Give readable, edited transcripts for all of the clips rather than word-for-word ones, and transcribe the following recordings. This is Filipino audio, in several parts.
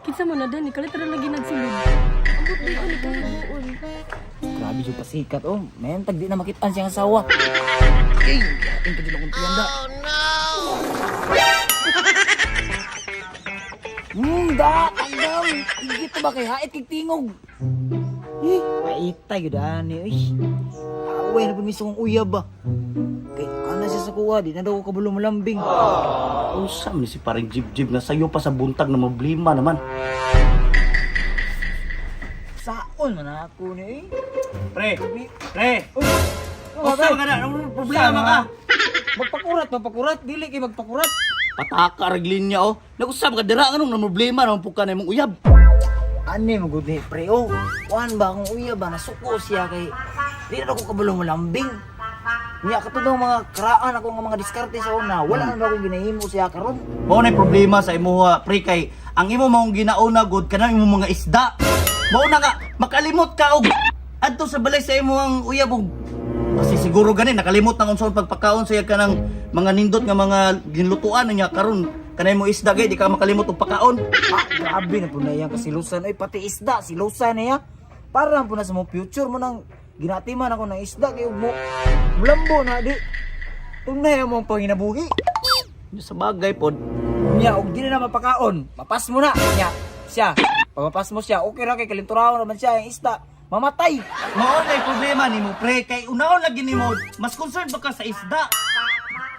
Kinsa man na dan, ikalit ra lagi nagsulod. Ambot di ko ni kahibuon. Grabe yung pasikat, oh. Men, tag di na makitaan siyang asawa. Eh, ating ka din akong tiyanda. Tagdam! Higit ba kay hait kay tingog? Eh, paitay yun ani, eh. Away na pumiso kong uyab ba? Kay, ana siya sa kuha, di na daw ko kabulong malambing. Usam ni si paring jib-jib na sayo pa sa buntag na problema naman. Saon man ako ni, eh. Pre! Oh, Usam ka na! Anong problema ka? Magpakurat, dili kay magpakurat. Pataka raglin niya oh. Nag-usam ka dira anong na problema naman po ka na imong uyab. Ani mo gud ni pre, oh. Kuan ba akong uyab ba nasuko siya kay di na ako kabulong malambing. Niya katudong mga karaan ako nga mga diskarte sa una. Wala na ba akong ginahimo siya karon. Mao na problema sa imuha pre kay ang imo maong ginauna gud kanang imong mga isda. Mao na nga makalimot ka og adto sa balay sa imong uyab og kasi siguro gani nakalimot nang unsa pagpakaon sa ka ng mga nindot nga mga ginlutuan niya karon kanay mo isda gay di ka makalimot og pakaon. Grabe na po na yan kasilusan. Ay pati isda, silusan niya. Para po na sa mong future mo nang ginatiman ako ng isda kayo mo. Mulambo na di. Tunay mo ang panginabuhi. Sa bagay pod. Niya, og di na mapakaon. Mapas mo na. Niya, siya. Pag mapas mo siya, okay ra kay kalinturaw naman siya yung isda. Mamatay. Mao na problema nimo pre kay unaon lagi nimo mas concerned ba ka sa isda.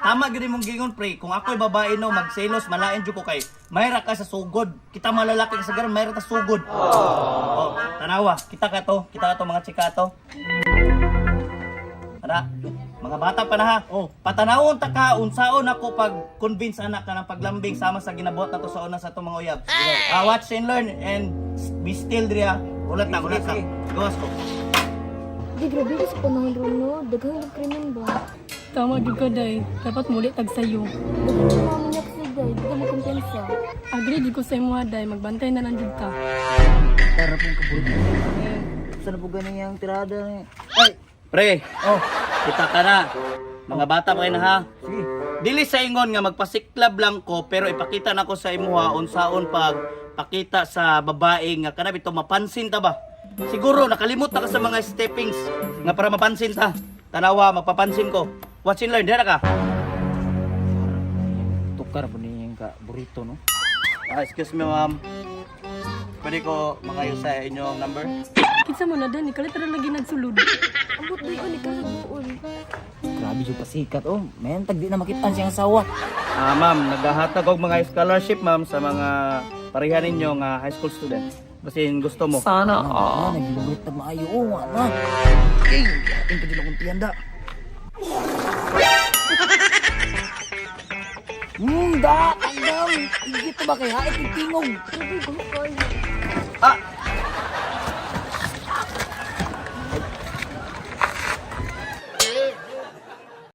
Tama gid mong gingon pre kung ako'y babae no magselos malain jud ko kay mayra ka sa sugod. Kita malalaki sa garon mayra ta sugod. Oh, tanawa, kita ka to mga chika to. Ana, mga bata pa na ha. Oh, patanawon ta ka unsaon ako pag convince anak ka ng paglambing sama sa ginabuhat nato sa una sa atong mga uyab. Watch and learn and be still dria. Ulat na. Gawas ko. Di grabe ko sa panahon ron no. Daghang krimen ba? Tama gyud ka day, dapat muli tag sayo. Daghang mga minyak si day. Di ka mo kumpensa. Agree gyud ko sa imo day, magbantay na lang gyud ka. Para pong kabulong. Saan na po ganun yung tirada niya? Ay! Pre, Oh! kita ka na. Mga bata pa kayo na ha. Sige. Dili sa ingon nga magpasiklab lang ko pero ipakita na ko sa imuha unsaon pag pakita sa babae nga kana bitaw mapansin ta ba. Siguro nakalimot na ka sa mga steppings nga para mapansin ta. Tanawa magpapansin ko. Watch and learn dira ka. Tukar po niya yung burrito, no? Excuse me ma'am. Pwede ko makayo sa inyong number? Kinsa man na dan, ikalit ra lagi nagsulod. Ambot di ko ni kahibuon. Grabe yung pasikat, oh. Men, tag di na makitaan siyang asawa. Ma'am, naghahatag og mga scholarship ma'am sa mga pareha ninyo nga high school student. Kasi gusto mo. Sana, naglulot na maayo, oh, ano? Eh, ating ka din akong tiyanda. Tagdam! Higit ba kay hait kay tingog? Grabe ko kayo. Ah,